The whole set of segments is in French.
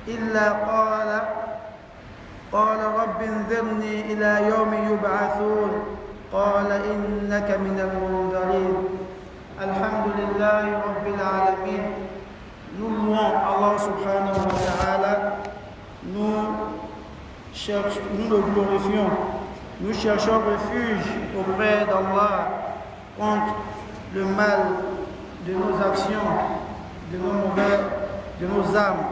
إلا قال رب انظرني إلى يوم يبعثون قال إنك من المنظرين. الحمد لله رب العالمين. Nous louons Allah subhanahu wa ta'ala, nous le glorifions, nous cherchons refuge auprès d'Allah contre le mal de nos actions, de nos âmes.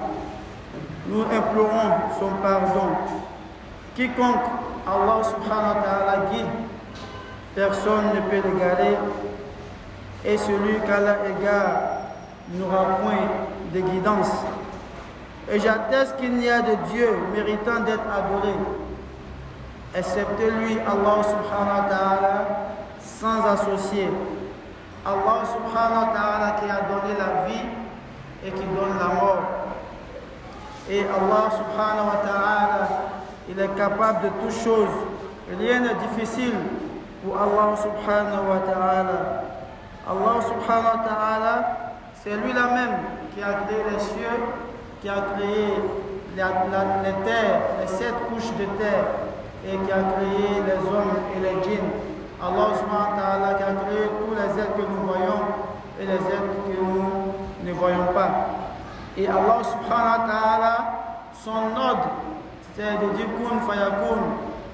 Nous implorons son pardon. Quiconque Allah subhanahu wa ta'ala guide, personne ne peut l'égarer, et celui qu'Allah égare n'aura point de guidance. Et j'atteste qu'il n'y a de Dieu méritant d'être adoré, excepté lui, Allah subhanahu wa ta'ala, sans associé. Allah subhanahu wa ta'ala qui a donné la vie et qui donne la mort. Et Allah subhanahu wa ta'ala, il est capable de toutes choses. Rien n'est difficile pour Allah subhanahu wa ta'ala. Allah subhanahu wa ta'ala, c'est lui-là même qui a créé les cieux, qui a créé les terres, les 7 couches de terre, et qui a créé les hommes et les djinns. Allah subhanahu wa ta'ala qui a créé tous les êtres que nous voyons et les êtres que nous ne voyons pas. Et Allah subhanahu wa ta'ala, son ordre, c'est de dire kun fayakun,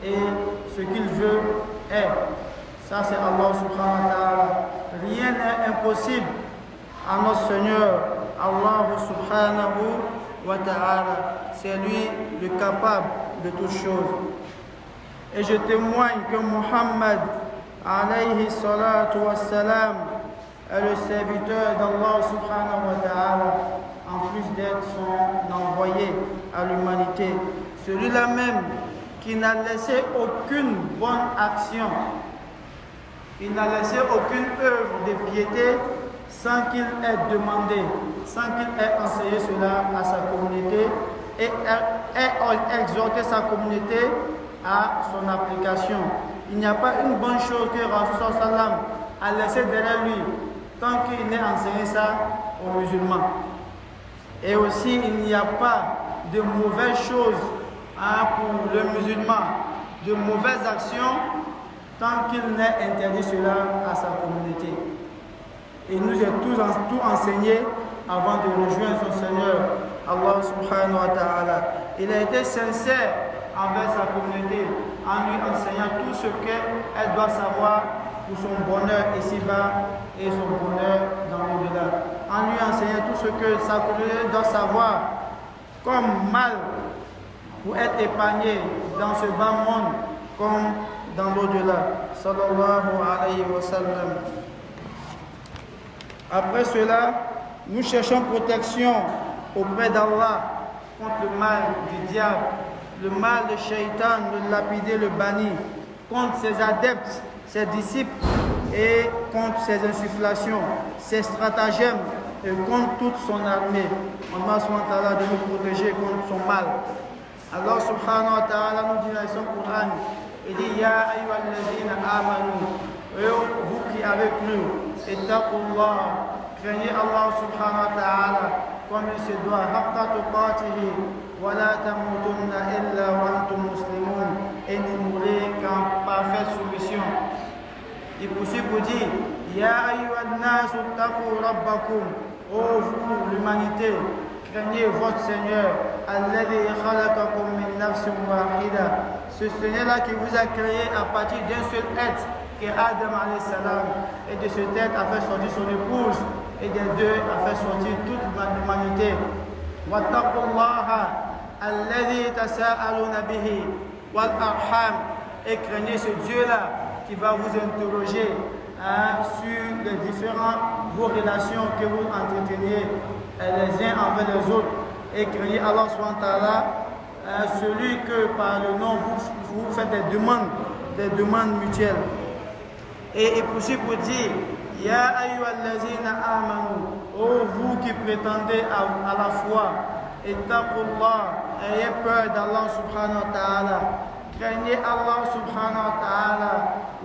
et ce qu'il veut est. Ça c'est Allah subhanahu wa ta'ala. Rien n'est impossible à notre Seigneur, Allah subhanahu wa ta'ala. C'est lui le capable de toutes choses. Et je témoigne que Muhammad alayhi salatu wa salam est le serviteur d'Allah subhanahu wa ta'ala, en plus d'être son envoyé à l'humanité. Celui-là même qui n'a laissé aucune bonne action, il n'a laissé aucune œuvre de piété sans qu'il ait demandé, sans qu'il ait enseigné cela à sa communauté et ait exhorté sa communauté à son application. Il n'y a pas une bonne chose que Rasul sallam a laissé derrière lui tant qu'il n'ait enseigné ça aux musulmans. Et aussi, il n'y a pas de mauvaises choses pour le musulman, de mauvaises actions tant qu'il n'ait interdit cela à sa communauté. Il nous a tout enseigné avant de rejoindre son Seigneur, Allah subhanahu wa ta'ala. Il a été sincère envers sa communauté en lui enseignant tout ce qu'elle doit savoir pour son bonheur ici-bas et son bonheur dans l'au-delà. En lui enseignant tout ce que sa communauté doit savoir comme mal pour être épargné dans ce bas monde comme dans l'au-delà. Sallallahu alayhi wa sallam. Après cela, nous cherchons protection auprès d'Allah contre le mal du diable, le mal de Shaitan, le lapidé, le banni, contre ses adeptes, ses disciples et contre ses insufflations, ses stratagèmes et contre toute son armée. Allah subhanahu wa ta'ala de nous protéger contre son mal. Allah subhanahu wa ta'ala nous dit dans son Coran, il dit Ya ayyuhalladhina amanu, vous qui avez cru, ittaqullah, craignez Allah subhanahu wa ta'ala comme il se doit, haqqa tuqatihi wa la tamutunna illa wa antum muslimun, et ne mourrez qu'en parfaite soumission. Il poursuit pour dire Ya ayyuhan nasu taqu rabbakum, ô vous l'humanité, craignez votre Seigneur, alladhi khalaqakum min nafsin wahida, ce Seigneur-là qui vous a créé à partir d'un seul être, qui est Adam alayhi salam, et de cet être a fait sortir son épouse, et des deux a fait sortir toute l'humanité. Wattaqullaha alladhi tasa'aluna bihi wal arham, et craignez ce Dieu-là qui va vous interroger sur les différentes vos relations que vous entretenez les uns envers les autres, et craignez Allah subhanahu wa ta'ala, celui que par le nom vous faites des demandes mutuelles. Et il poursuit pour dire Ya ayyuhallazina amanu, ô vous qui prétendez à la foi, ittaqullah, ayez peur d'Allah subhanahu wa ta'ala, craignez Allah subhanahu wa ta'ala,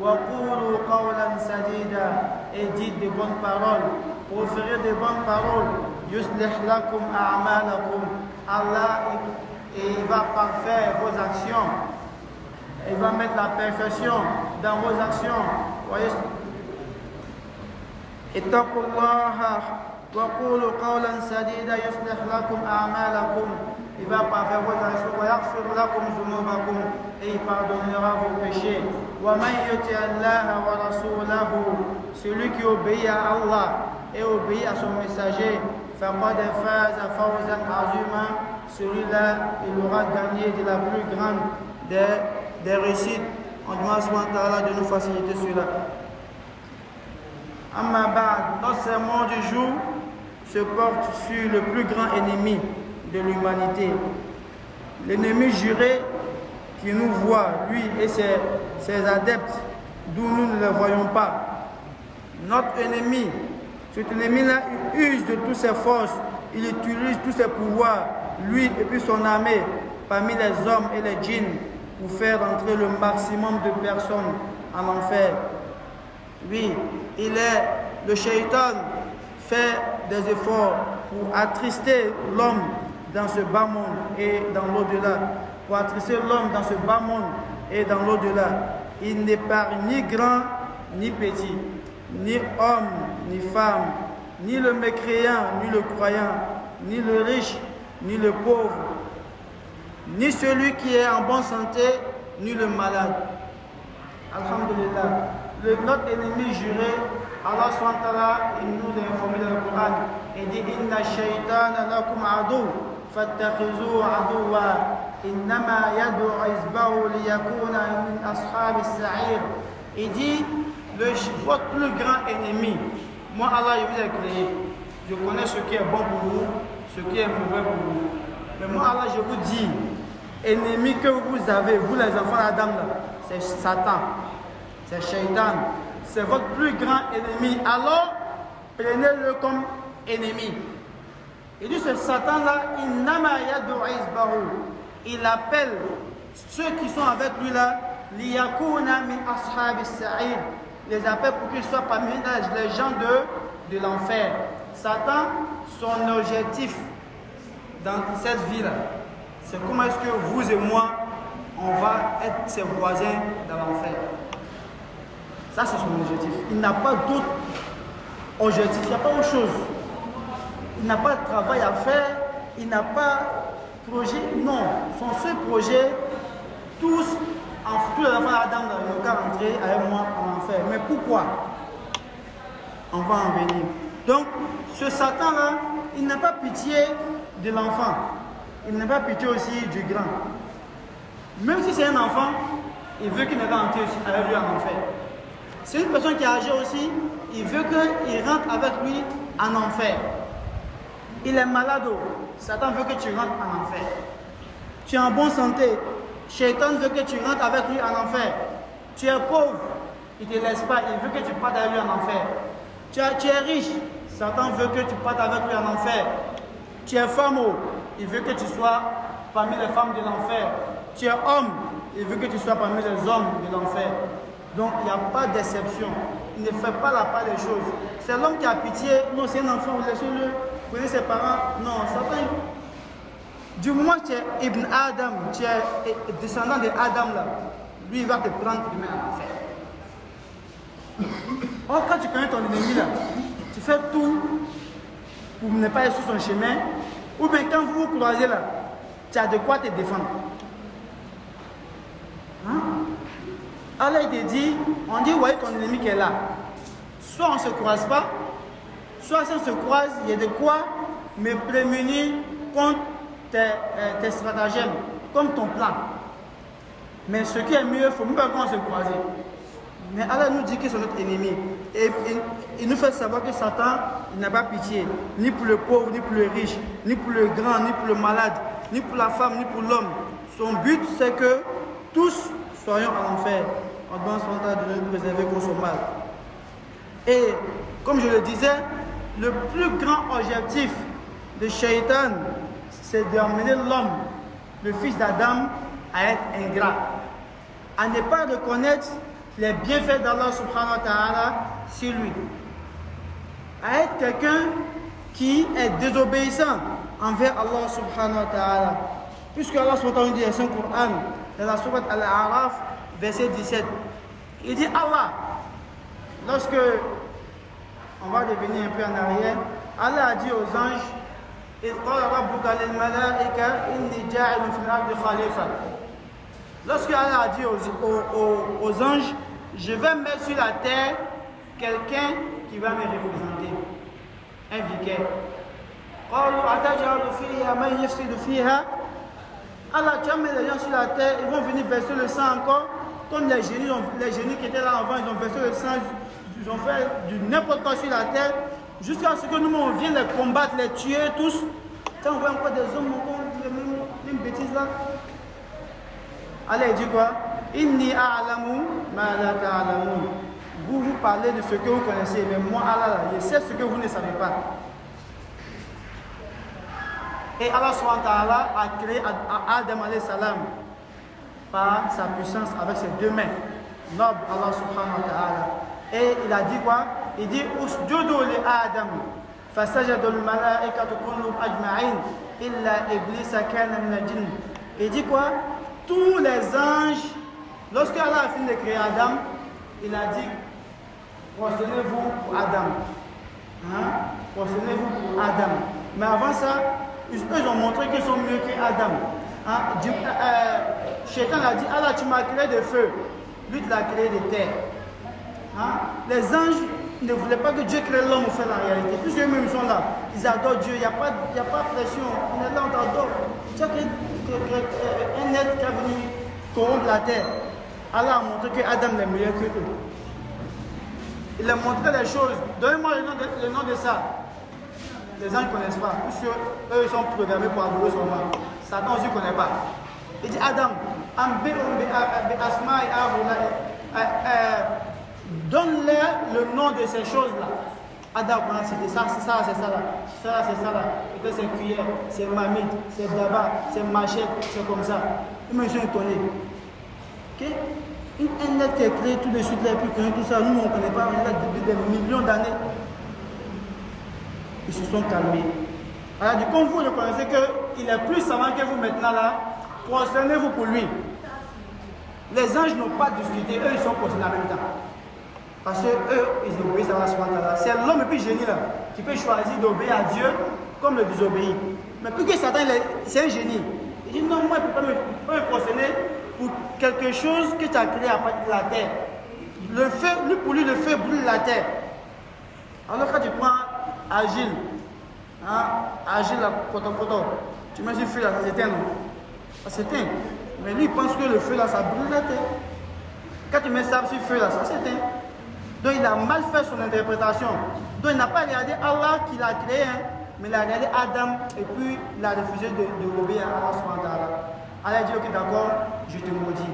wa qulu qawlan sadida, et dites de bonnes paroles, proférez de bonnes paroles, yuslih lakum a'malakum, Allah parfaire vos actions. Il va mettre la perfection dans vos actions. Voyez. اتقوا الله وقولوا قولا سديدا يصلح لكم أعمالكم. Il va parfaire vos actions. ويغفر لكم ذنوبكم. Et il pardonnera vos péchés. ومن يطع الله ورسوله. Celui qui obéit à Allah et obéit à son messager. فقد فاز فوزا عظيما. Celui-là, il aura gagné de la plus grande des réussites. On demande subhanahu de nous faciliter cela. Amma ba'd, notre sermon du jour se porte sur le plus grand ennemi de l'humanité. L'ennemi juré qui nous voit, lui et ses adeptes, d'où nous ne les voyons pas. Notre ennemi, cet ennemi-là, il use de toutes ses forces, il utilise tous ses pouvoirs, lui et puis son armée, parmi les hommes et les djinns, pour faire entrer le maximum de personnes en enfer. Oui, le shaitan fait des efforts pour attrister l'homme dans ce bas monde et dans l'au-delà. Pour attrister l'homme dans ce bas monde et dans l'au-delà. Il n'épargne ni grand ni petit, ni homme ni femme, ni le mécréant ni le croyant, ni le riche ni le pauvre, ni celui qui est en bonne santé, ni le malade. Alhamdulillah. Notre ennemi juré, Allah SWT, il nous a informé dans le Coran. Il dit Inna shaytana lakum adu, fattakhizu aduwa, innama yad'u hizbahu liyakuna min ashabi as-sa'ir. Il dit votre plus grand ennemi, moi Allah je vous ai créé, je connais ce qui est bon pour vous, ce qui est mauvais pour vous. Mais moi Allah je vous dis, ennemi que vous avez, vous les enfants d'Adam, c'est Satan. C'est Shaitan, c'est votre plus grand ennemi. Alors, prenez-le comme ennemi. Il dit ce Satan-là, il appelle ceux qui sont avec lui là, liyakuna min ashabi sa'ir. Les appelle pour qu'ils soient parmi les gens de l'enfer. Satan, son objectif dans cette vie-là, c'est comment est-ce que vous et moi, on va être ses voisins dans l'enfer. Ça, c'est son objectif. Il n'a pas d'autre objectif. Il n'y a pas autre chose. Il n'a pas de travail à faire. Il n'a pas de projet. Non. Son seul projet, tous les enfants d'Adam n'ont qu'à rentrer avec moi en enfer. Mais pourquoi? On va en venir. Donc, ce Satan-là, il n'a pas pitié de l'enfant. Il n'a pas pitié aussi du grand. Même si c'est un enfant, il veut qu'il ne rentre avec lui en enfer. C'est une personne qui a âgé aussi, il veut qu'il rentre avec lui en enfer. Il est malade, Satan veut que tu rentres en enfer. Tu es en bonne santé, Shaitan veut que tu rentres avec lui en enfer. Tu es pauvre, il ne te laisse pas, il veut que tu partes avec lui en enfer. Tu es riche, Satan veut que tu partes avec lui en enfer. Tu es femme, il veut que tu sois parmi les femmes de l'enfer. Tu es homme, il veut que tu sois parmi les hommes de l'enfer. Donc il n'y a pas d'exception. Il ne fait pas la part des choses. C'est l'homme qui a pitié. Non, c'est un enfant, laissez-le. Vous connaissez ses parents. Non, Satan. Du moment que tu es Ibn Adam, tu es descendant de Adam là, lui il va te prendre demain à l'enfer. Or quand tu connais ton ennemi là, tu fais tout pour ne pas être sur son chemin. Ou bien quand vous vous croisez là, tu as de quoi te défendre. Hein? Allah il te dit, on dit, voyez ton ennemi qui est là. Soit on ne se croise pas, soit si on se croise, il y a de quoi me prémunir contre tes stratagèmes, comme ton plan. Mais ce qui est mieux, il faut même pas qu'on se croise. Mais Allah nous dit que c'est notre ennemi. Et il nous fait savoir que Satan, il n'a pas pitié, ni pour le pauvre, ni pour le riche, ni pour le grand, ni pour le malade, ni pour la femme, ni pour l'homme. Son but, c'est que tous soyons en enfer. On doit se de nous préserver contre son mal. Et comme je le disais, le plus grand objectif de Shaitan, c'est d'amener l'homme, le fils d'Adam, à être ingrat, à ne pas reconnaître les bienfaits d'Allah subhanahu wa ta'ala sur lui, à être quelqu'un qui est désobéissant envers Allah subhanahu wa ta'ala. Puisque Allah SWT dit dans son Coran, dans la sourate Al-A'raf, verset 17, il dit Allah, lorsque on va revenir un peu en arrière, Allah a dit aux anges, إِذْ قَالَ رَبُّكَ لِلْمَلَائِكَةِ إِنِّي جَاعِلٌ فِي الْأَرْضِ خَلِيفَةً. Lorsque Allah a dit aux anges, je vais mettre sur la terre quelqu'un qui va me représenter, un vicaire. Allah, tu as mis les gens sur la terre, ils vont venir verser le sang encore, comme les génies qui étaient là avant, ils ont versé le sang, ils ont fait du n'importe quoi sur la terre, jusqu'à ce que nous, on vienne les combattre, les tuer tous. Quand on voit encore des hommes, une bêtise là. Allah il dit quoi? Inni a'lamu ma la ta'lamun. Vous parlez de ce que vous connaissez, mais moi, Allah, je sais ce que vous ne savez pas. Et Allah subhanahu wa ta'ala a créé Adam alayhi salam par sa puissance avec ses deux mains. Noble Allah subhanahu wa ta'ala. Et il a dit quoi? Il dit Usjudu li Adam. Fasajadu al-malaikatu kulluhum ajma'in illa iblisa kana min al-jinn. Il dit quoi? Tous les anges, lorsque Allah a fini de créer Adam, il a dit prosternez-vous pour Adam. Prosternez-vous pour Adam. Mais avant ça, ils ont montré qu'ils sont mieux qu'Adam. Shaitan a dit Allah, tu m'as créé de feu. Lui, tu l'as créé de terre. Les anges ne voulaient pas que Dieu crée l'homme au fait la réalité. Puisque eux-mêmes sont là, ils adorent Dieu, il n'y a pas de pression. On est là, on t'adore. Tu as un être qui est venu corrompre la terre. Allah a montré que Adam est meilleur que eux. Il a montré les choses. Donnez-moi le nom de ça. Les gens ne connaissent pas, puisque eux ils sont programmés pour adorer son nom. Satan aussi ne connaît pas. Il dit Adam, donne-leur le nom de ces choses-là. Adam, c'était ça, c'est ça, c'est ça là. Ça, c'est ça là. Et c'est cuillère, c'est mamite, c'est daba, c'est machette, c'est comme ça. Ils me sont étonnés. Okay? Un être qui est créé tout de suite là, et puis connaît tout ça, nous on ne connaît pas, on est là depuis des millions d'années. Ils se sont calmés. Alors, du coup, vous reconnaissez qu'il est plus savant que vous maintenant là, prosternez-vous pour lui. Les anges n'ont pas discuté, eux ils sont prosternés en même temps. Parce que eux, ils obéissent à Allah subhanahu wa ta'ala. C'est l'homme et puis génie là, qui peut choisir d'obéir à Dieu comme le désobéir. Mais plus que Satan, c'est un génie. Il dit non, moi je ne peux pas me prosterner pour quelque chose que tu as créé à partir de la terre. Le feu, pour lui, le feu brûle la terre. Alors quand tu prends Agile, Agile là, tu mets ce feu là, ça s'éteint, non? Ça s'éteint. Mais lui il pense que le feu là, ça brûle la terre. Quand tu mets ça sur le feu là, ça s'éteint. Donc il a mal fait son interprétation. Donc il n'a pas regardé Allah qui l'a créé, mais il a regardé Adam et puis il a refusé de l'obéir à Allah subhanahu wa ta'ala. Allah a dit ok d'accord, je te maudis,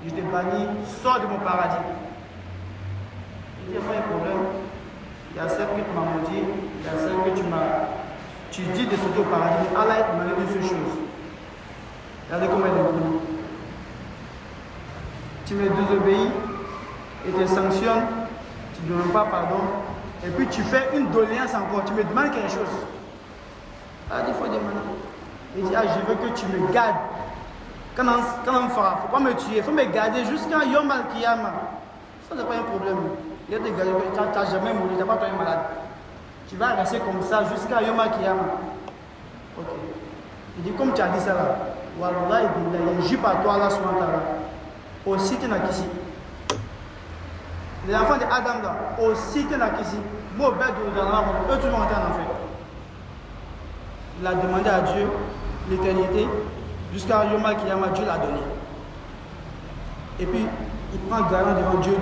je te bannis, sors de mon paradis. Il dit pas un problème. Il y a celle que tu m'as maudit, il y a celle que tu dis de sauter au paradis. Allah m'a dit deux choses. Regardez comment il est bon. Tu me désobéis et te sanctionnes, tu ne demandes pas pardon, et puis tu fais une doléance encore, tu me demandes quelque chose. Ah, il faut demander. Il dit, je veux que tu me gardes. Quand on fera, il ne faut pas me tuer, il faut me garder jusqu'à Yom Al-Kiyama. Ça, n'est pas un problème. Il y a des gars qui n'ont jamais mouru, tu n'as pas tombé malade. Tu vas rester comme ça jusqu'à Yom Al-Kiyama. Ok. Il dit, comme tu as dit ça là, Wallah, il jure par toi, Allah subhanahu wa ta'ala. Aussi, tu n'as qu'ici. Les enfants d'Adam là, aussi, tu n'as qu'ici. Moi, eux, tout le monde est en enfer. Il a demandé à Dieu l'éternité, jusqu'à Yom Al-Kiyama, Dieu l'a donné. Et puis, il prend garant devant Dieu,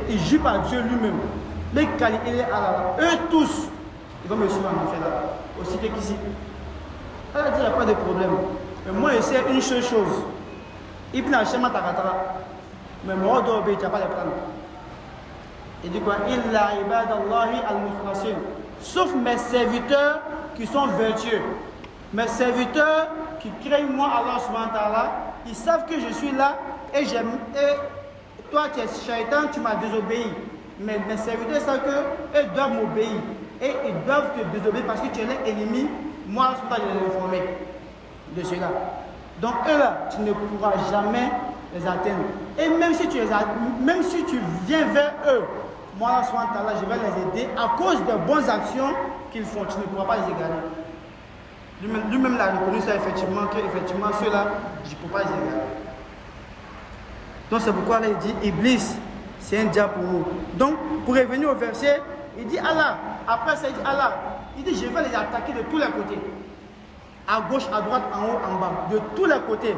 il jure par Dieu lui-même. Les qualités, il est à la eux tous, ils vont me suivre en enfer là, aussi qu'ici. Elle a dit, il n'y a pas de problème. Mais moi, je sais une seule chose. Ibn Hashem Takatara. Mais moi, tu n'as pas les plans. Il dit quoi? Illa ibadallahi al-mukhlasin. Sauf mes serviteurs qui sont vertueux. Mes serviteurs qui craignent moi, Allah subhanahu wa ta'ala, ils savent que je suis là et j'aime. Et toi, tu es shaitan, tu m'as désobéi. Mais mes serviteurs savent qu'eux doivent m'obéir. Et ils doivent te désobéir parce que tu es l'ennemi. Moi, je vais les informer de cela. Donc eux là, tu ne pourras jamais les atteindre. Et même si tu viens vers eux, moi là, je vais les aider à cause des bonnes actions qu'ils font. Tu ne pourras pas les égarer. Lui-même l'a reconnu ça effectivement, que effectivement ceux-là, je ne peux pas les égarer. Donc c'est pourquoi là, il dit Iblis, c'est un diable pour nous. Donc pour revenir au verset, il dit Allah. Après ça, il dit Allah. Il dit je vais les attaquer de tous les côtés. À gauche, à droite, en haut, en bas. De tous les côtés.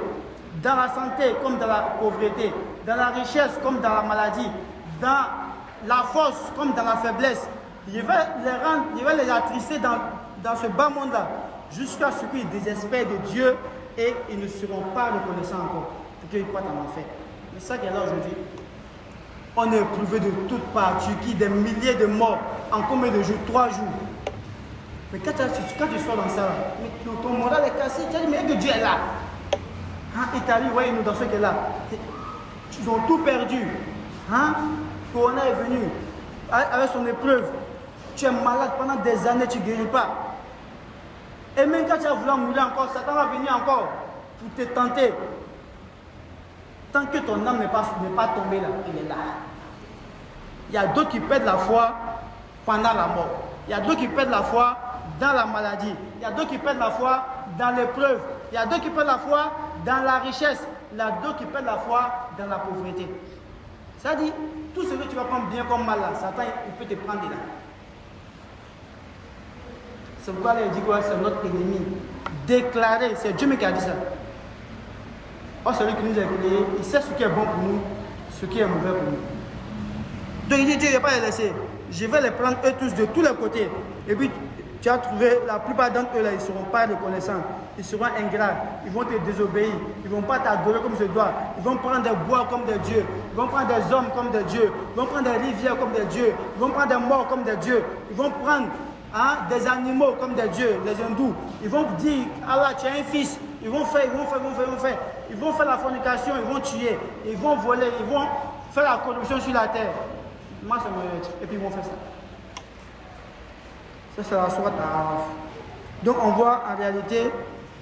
Dans la santé comme dans la pauvreté. Dans la richesse comme dans la maladie. Dans la force comme dans la faiblesse. Je vais les attrister dans ce bas monde-là. Jusqu'à ce qu'ils désespèrent de Dieu et ils ne seront pas reconnaissants encore. Pour qu'ils partent en enfer. C'est ça qu'il y a là aujourd'hui. On est éprouvé de toutes parts. Turquie, des milliers de morts. En combien de jours? 3 jours. Mais quand tu sors dans ça, mais ton moral est cassé. Tu as dit, mais que Dieu est là. Hein, Italie, voyez-nous dans ce qu'elle est là. Ils ont tout perdu. Hein? Corona est venu avec son épreuve. Tu es malade pendant des années, tu ne guéris pas. Et même quand tu as voulu mourir encore, Satan va venir encore pour te tenter. Tant que ton âme n'est pas tombée là, il est là. Il y a d'autres qui perdent la foi pendant la mort. Il y a d'autres qui perdent la foi dans la maladie. Il y a d'autres qui perdent la foi dans l'épreuve. Il y a d'autres qui perdent la foi dans la richesse. Il y a d'autres qui perdent la foi dans la pauvreté. Ça dit, tout ce que tu vas prendre bien comme mal là, Satan il peut te prendre là. C'est pourquoi il dit quoi? C'est notre ennemi. Déclaré, c'est Dieu qui a dit ça. Or, celui qui nous a créé, il sait ce qui est bon pour nous, ce qui est mauvais pour nous. Donc il dit, Dieu ne va pas les laisser. Je vais les prendre eux tous de tous les côtés. Et puis, tu as trouvé, la plupart d'entre eux là, ils ne seront pas reconnaissants. Ils seront ingrats. Ils vont te désobéir. Ils ne vont pas t'adorer comme se doit. Ils vont prendre des bois comme des dieux. Ils vont prendre des hommes comme des dieux. Ils vont prendre des rivières comme des dieux. Ils vont prendre des morts comme des dieux. Ils vont prendre des animaux comme des dieux, les hindous. Ils vont dire, Allah, tu as un fils. Ils vont faire. Ils vont faire la fornication, ils vont tuer. Ils vont voler, ils vont faire la corruption sur la terre. Moi, c'est mon être. Et puis ils vont faire ça. Ça, c'est la sourate Araf. Donc, on voit en réalité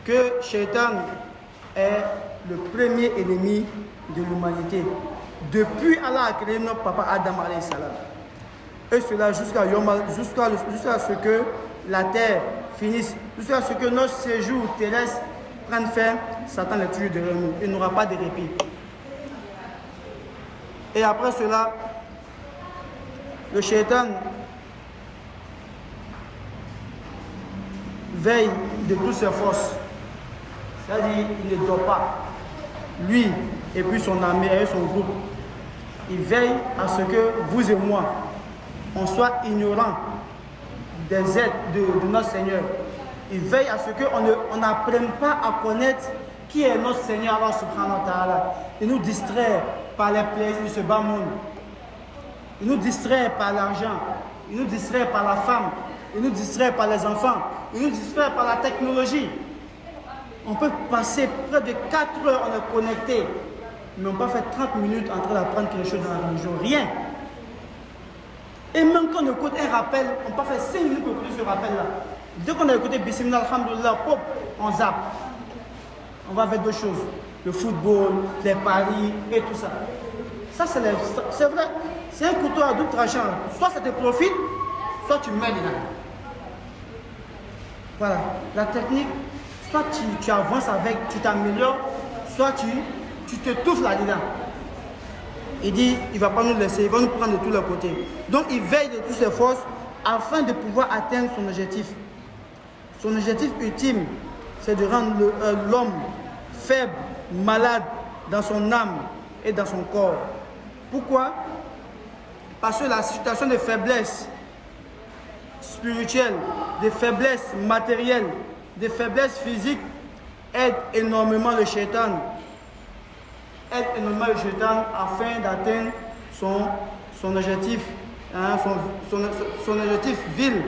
que Shaitan est le premier ennemi de l'humanité. Depuis Allah a créé notre papa Adam alayhi salam. Et cela jusqu'à ce que la terre finisse, jusqu'à ce que notre séjour terrestre prenne fin, Satan les tue derrière nous. Il n'aura pas de répit. Et après cela, le Shaitan veille de toutes ses forces. C'est-à-dire, il ne dort pas. Lui et puis son ami et son groupe, il veille à ce que vous et moi, on soit ignorants des aides de notre Seigneur. Il veille à ce qu'on n'apprenne pas à connaître qui est notre Seigneur Allah subhanahu wa ta'ala. Il nous distrait par les plaisirs de ce bas monde. Il nous distrait par l'argent. Il nous distrait par la femme. Il nous distrait par les enfants. Il nous distrait par la technologie. On peut passer près de 4 heures, on est connecté. Mais on peut faire 30 minutes en train d'apprendre quelque chose dans la religion. Rien. Et même quand on écoute un rappel, on peut faire 5 minutes pour écouter ce rappel-là. Dès qu'on a écouté Bismillah, Alhamdulillah, pop, on zappe. On va vers d'autres choses. Le football, les paris et tout ça. Ça, c'est vrai. C'est un couteau à double tranchant. Soit ça te profite, soit tu mets dedans. Voilà. La technique, soit tu avances avec, tu t'améliores, soit tu te touffes là-dedans. Il dit, il ne va pas nous laisser, il va nous prendre de tous les côtés. Donc, il veille de toutes ses forces afin de pouvoir atteindre son objectif. Son objectif ultime, c'est de rendre l'homme faible, malade dans son âme et dans son corps. Pourquoi? Parce que la situation de faiblesse spirituelle, de faiblesse matérielle, de faiblesse physique aide énormément le shaitan. Aide énormément le shaitan afin d'atteindre son objectif, son objectif vil.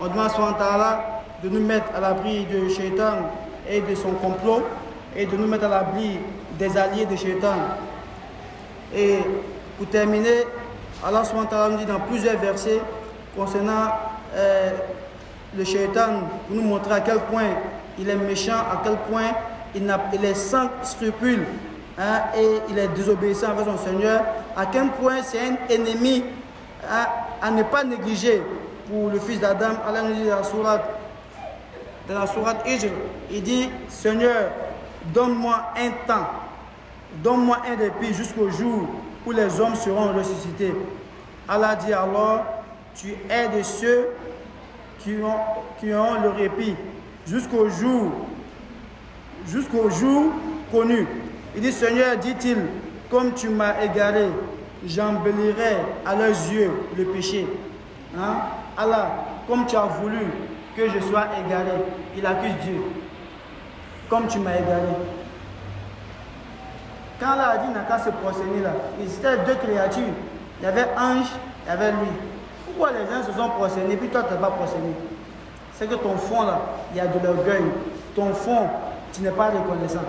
On demande à Allah de nous mettre à l'abri de shaitan et de son complot et de nous mettre à l'abri des alliés de shaitan. Et pour terminer, Allah nous dit dans plusieurs versets concernant le shaitan, pour nous montrer à quel point il est méchant, à quel point il est sans scrupule, hein, et il est désobéissant envers son Seigneur, à quel point c'est un ennemi, hein, à ne pas négliger pour le fils d'Adam. Allah nous dit dans la sourate Hijr, il dit, Seigneur, donne-moi un temps, donne-moi un répit jusqu'au jour où les hommes seront ressuscités. Allah dit alors, tu es de ceux qui ont le répit jusqu'au jour connu. Il dit, Seigneur, dit-il, comme tu m'as égaré, j'embellirai à leurs yeux le péché. Hein? Allah, comme tu as voulu que je sois égaré, il accuse Dieu. Comme tu m'as égaré. Quand Allah a dit n'a qu'à se prosterner là, il existait deux créatures. Il y avait ange, il y avait lui. Pourquoi les gens se sont prosternés puis toi tu n'es pas prosterné? C'est que ton fond là, il y a de l'orgueil. Ton fond, tu n'es pas reconnaissant.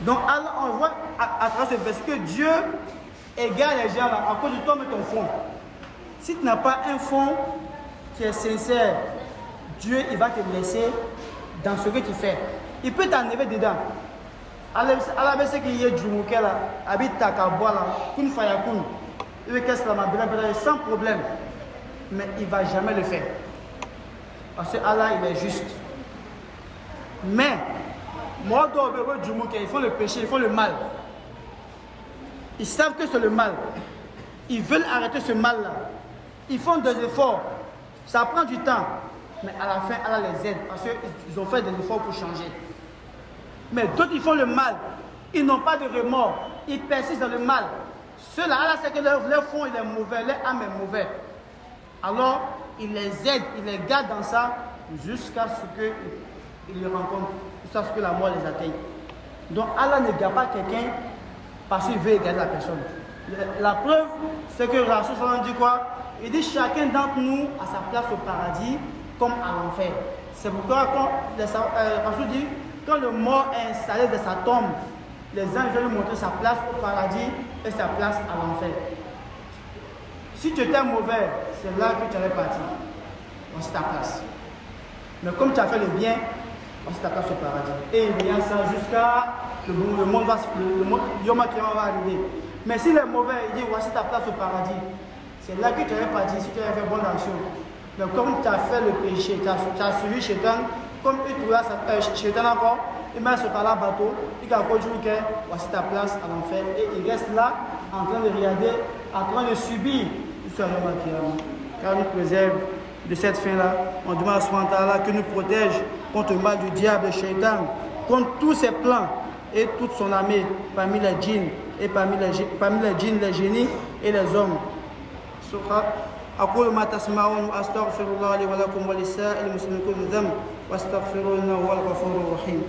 Donc Allah, on voit à travers ce verset que Dieu égare les gens là à cause de toi et ton fond. Si tu n'as pas un fond qui est sincère, Dieu il va te laisser dans ce que tu fais. Il peut t'enlever dedans. Allah veut qu'il y ait du mouké là, habite ta kaboua là, kun fayakun. Il veut qu'est-ce que la sans problème. Mais il ne va jamais le faire. Parce que Allah il est juste. Mais, moi, ils font le péché, ils font le mal. Ils savent que c'est le mal. Ils veulent arrêter ce mal-là. Ils font des efforts. Ça prend du temps. Mais à la fin, Allah les aide. Parce qu'ils ont fait des efforts pour changer. Mais d'autres, ils font le mal. Ils n'ont pas de remords. Ils persistent dans le mal. Ceux-là, Allah sait que leur fond, il est mauvais. Leur âme est mauvais. Alors, il les aide, il les garde dans ça jusqu'à ce qu'ils les rencontrent. Jusqu'à ce que la mort les atteigne. Donc, Allah ne garde pas quelqu'un parce qu'il veut égarer la personne. La preuve, c'est que Rasul dit quoi? Il dit chacun d'entre nous a sa place au paradis comme à l'enfer. C'est pourquoi quand Rasul dit quand le mort est installé dans sa tombe, les anges vont lui montrer sa place au paradis et sa place à l'enfer. Si tu étais mauvais, c'est là que tu allais partir. Voici ta place. Mais comme tu as fait le bien, voici ta place au paradis. Et il y a ça jusqu'à le monde va arriver. Mais s'il est mauvais, il dit voici ta place au paradis. C'est là que tu allais partir si tu avais fait bonne action. Mais comme tu as fait le péché, tu as suivi Shaitan, comme il trouvait Shaitan encore, il met sur la bateau, il a conduit que voici ta place à l'enfer. Et il reste là en train de regarder, en train de subir l'histoire de Makiyama. Car nous préserve de cette fin-là. On demande à Subhanahu wa Ta'ala que nous protège contre le mal du diable, Shaitan, contre tous ses plans et toute son armée parmi les djinns et parmi les djinns, les génies et les hommes. أقول ما تسمعون وأستغفر الله لي ولكم ولسائر المسلمين كل ذنب واستغفروه إنه هو الغفور الرحيم.